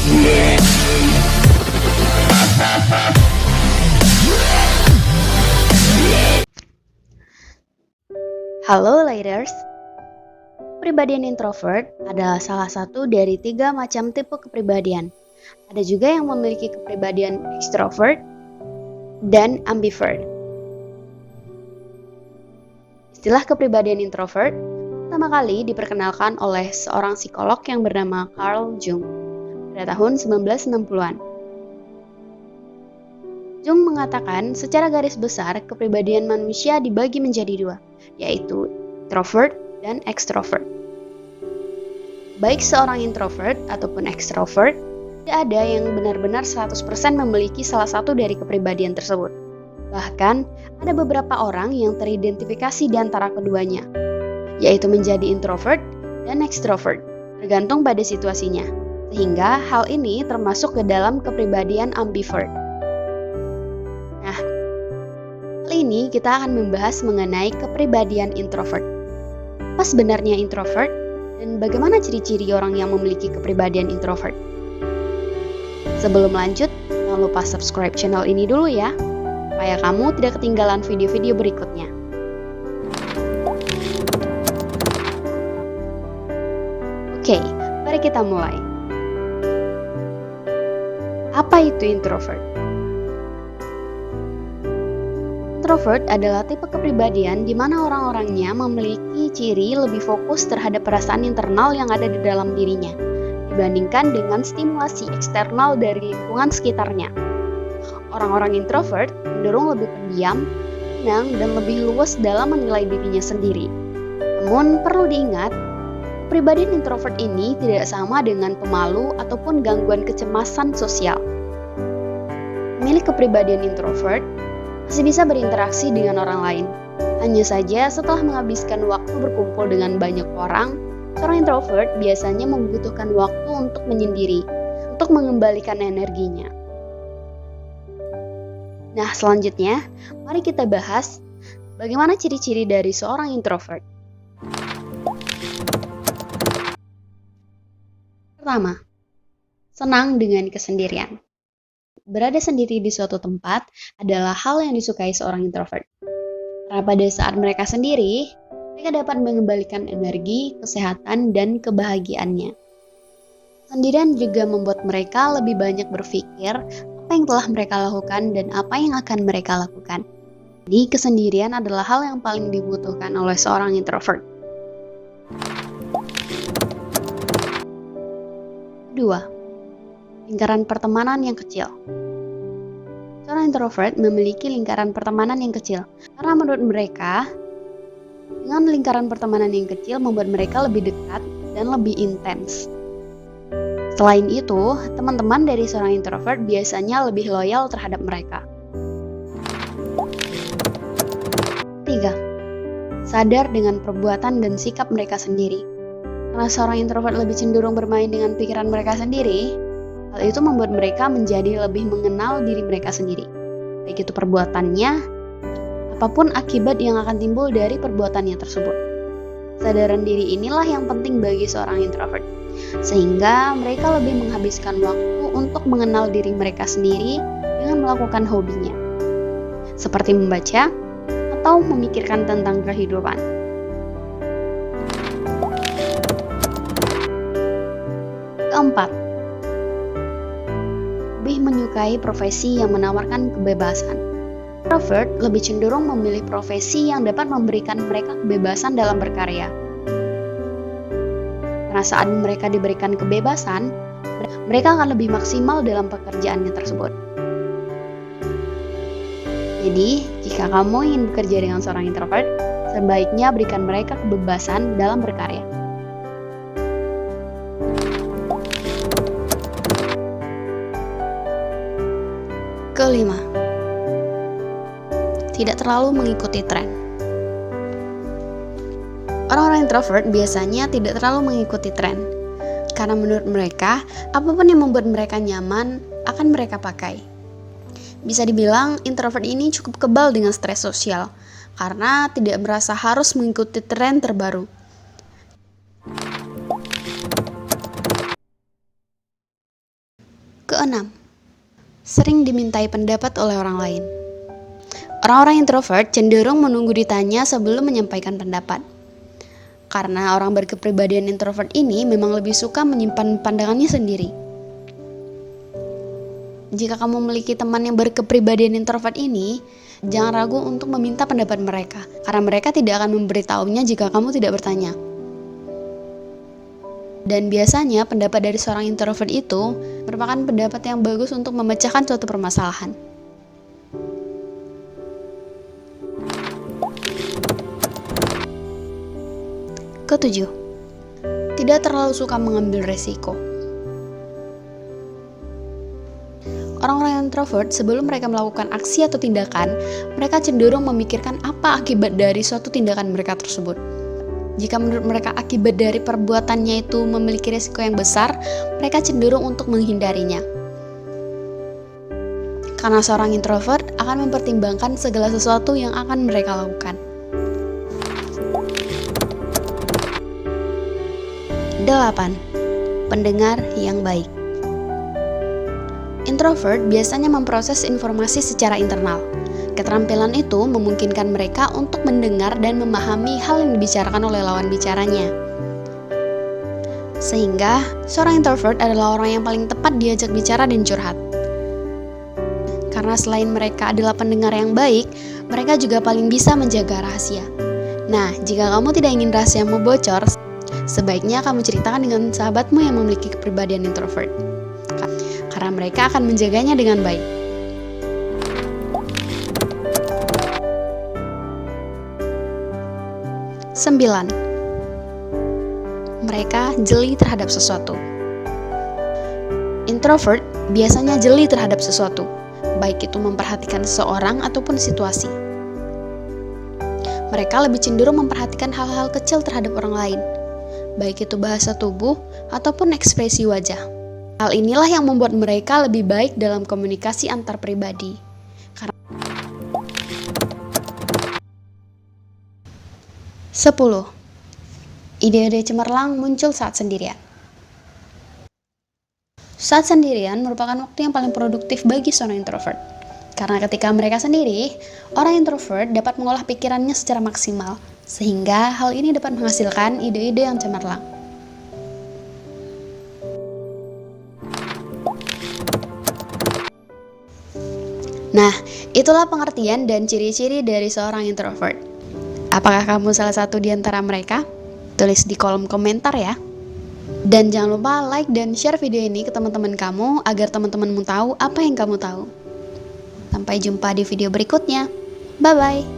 Halo Leaders, kepribadian introvert adalah salah satu dari 3 macam tipe kepribadian. Ada juga yang memiliki kepribadian extrovert dan ambivert. Istilah kepribadian introvert pertama kali diperkenalkan oleh seorang psikolog yang bernama Carl Jung pada tahun 1960-an. Jung mengatakan secara garis besar kepribadian manusia dibagi menjadi 2, yaitu introvert dan extrovert. Baik seorang introvert ataupun extrovert, tidak ada yang benar-benar 100% memiliki salah satu dari kepribadian tersebut. Bahkan, ada beberapa orang yang teridentifikasi di antara keduanya, yaitu menjadi introvert dan extrovert, tergantung pada situasinya. Sehingga hal ini termasuk ke dalam kepribadian ambivert. Nah, kali ini kita akan membahas mengenai kepribadian introvert. Apa sebenarnya introvert dan bagaimana ciri-ciri orang yang memiliki kepribadian introvert? Sebelum lanjut, jangan lupa subscribe channel ini dulu ya, supaya kamu tidak ketinggalan video-video berikutnya. Oke, mari kita mulai. Apa itu introvert? Introvert adalah tipe kepribadian di mana orang-orangnya memiliki ciri lebih fokus terhadap perasaan internal yang ada di dalam dirinya, dibandingkan dengan stimulasi eksternal dari lingkungan sekitarnya. Orang-orang introvert cenderung lebih pendiam, tenang, dan lebih luas dalam menilai dirinya sendiri. Namun, perlu diingat, kepribadian introvert ini tidak sama dengan pemalu ataupun gangguan kecemasan sosial. Pemilik kepribadian introvert masih bisa berinteraksi dengan orang lain. Hanya saja setelah menghabiskan waktu berkumpul dengan banyak orang, seorang introvert biasanya membutuhkan waktu untuk menyendiri, untuk mengembalikan energinya. Nah, selanjutnya, mari kita bahas bagaimana ciri-ciri dari seorang introvert. Pertama, senang dengan kesendirian. Berada sendiri di suatu tempat adalah hal yang disukai seorang introvert. Karena pada saat mereka sendiri, mereka dapat mengembalikan energi, kesehatan, dan kebahagiaannya. Kesendirian juga membuat mereka lebih banyak berpikir apa yang telah mereka lakukan dan apa yang akan mereka lakukan. Jadi, kesendirian adalah hal yang paling dibutuhkan oleh seorang introvert. Kedua, lingkaran pertemanan yang kecil. Seorang introvert memiliki lingkaran pertemanan yang kecil karena menurut mereka, dengan lingkaran pertemanan yang kecil membuat mereka lebih dekat dan lebih intens. Selain itu, teman-teman dari seorang introvert biasanya lebih loyal terhadap mereka. 3. Sadar dengan perbuatan dan sikap mereka sendiri. Karena seorang introvert lebih cenderung bermain dengan pikiran mereka sendiri, hal itu membuat mereka menjadi lebih mengenal diri mereka sendiri, baik itu perbuatannya, apapun akibat yang akan timbul dari perbuatannya tersebut. Kesadaran diri inilah yang penting bagi seorang introvert, sehingga mereka lebih menghabiskan waktu untuk mengenal diri mereka sendiri dengan melakukan hobinya, seperti membaca atau memikirkan tentang kehidupan. Keempat, lebih menyukai profesi yang menawarkan kebebasan. Introvert lebih cenderung memilih profesi yang dapat memberikan mereka kebebasan dalam berkarya. Karena saat mereka diberikan kebebasan, mereka akan lebih maksimal dalam pekerjaannya tersebut. Jadi, jika kamu ingin bekerja dengan seorang introvert, sebaiknya berikan mereka kebebasan dalam berkarya. Kelima, tidak terlalu mengikuti tren. Orang-orang introvert biasanya tidak terlalu mengikuti tren, karena menurut mereka, apapun yang membuat mereka nyaman akan mereka pakai. Bisa dibilang, introvert ini cukup kebal dengan stres sosial, karena tidak merasa harus mengikuti tren terbaru. Keenam, sering dimintai pendapat oleh orang lain. Orang-orang introvert cenderung menunggu ditanya sebelum menyampaikan pendapat. Karena orang berkepribadian introvert ini memang lebih suka menyimpan pandangannya sendiri. Jika kamu memiliki teman yang berkepribadian introvert ini, jangan ragu untuk meminta pendapat mereka, karena mereka tidak akan memberitahunya jika kamu tidak bertanya. Dan biasanya pendapat dari seorang introvert itu merupakan pendapat yang bagus untuk memecahkan suatu permasalahan. Ketujuh, tidak terlalu suka mengambil resiko. Orang-orang introvert sebelum mereka melakukan aksi atau tindakan, mereka cenderung memikirkan apa akibat dari suatu tindakan mereka tersebut. Jika menurut mereka akibat dari perbuatannya itu memiliki resiko yang besar, mereka cenderung untuk menghindarinya. Karena seorang introvert akan mempertimbangkan segala sesuatu yang akan mereka lakukan. 8. Pendengar yang baik. Introvert biasanya memproses informasi secara internal. Keterampilan itu memungkinkan mereka untuk mendengar dan memahami hal yang dibicarakan oleh lawan bicaranya. Sehingga, seorang introvert adalah orang yang paling tepat diajak bicara dan curhat. Karena selain mereka adalah pendengar yang baik, mereka juga paling bisa menjaga rahasia. Nah, jika kamu tidak ingin rahasiamu bocor, sebaiknya kamu ceritakan dengan sahabatmu yang memiliki kepribadian introvert. Karena mereka akan menjaganya dengan baik. Sembilan, mereka jeli terhadap sesuatu. Introvert biasanya jeli terhadap sesuatu, baik itu memperhatikan seseorang ataupun situasi. Mereka lebih cenderung memperhatikan hal-hal kecil terhadap orang lain, baik itu bahasa tubuh ataupun ekspresi wajah. Hal inilah yang membuat mereka lebih baik dalam komunikasi antar pribadi. 10. Ide-ide cemerlang muncul saat sendirian. Saat sendirian merupakan waktu yang paling produktif bagi seorang introvert. Karena ketika mereka sendiri, orang introvert dapat mengolah pikirannya secara maksimal, sehingga hal ini dapat menghasilkan ide-ide yang cemerlang. Nah, itulah pengertian dan ciri-ciri dari seorang introvert. Apakah kamu salah satu di antara mereka? Tulis di kolom komentar ya. Dan jangan lupa like dan share video ini ke teman-teman kamu agar teman-temanmu tahu apa yang kamu tahu. Sampai jumpa di video berikutnya. Bye-bye.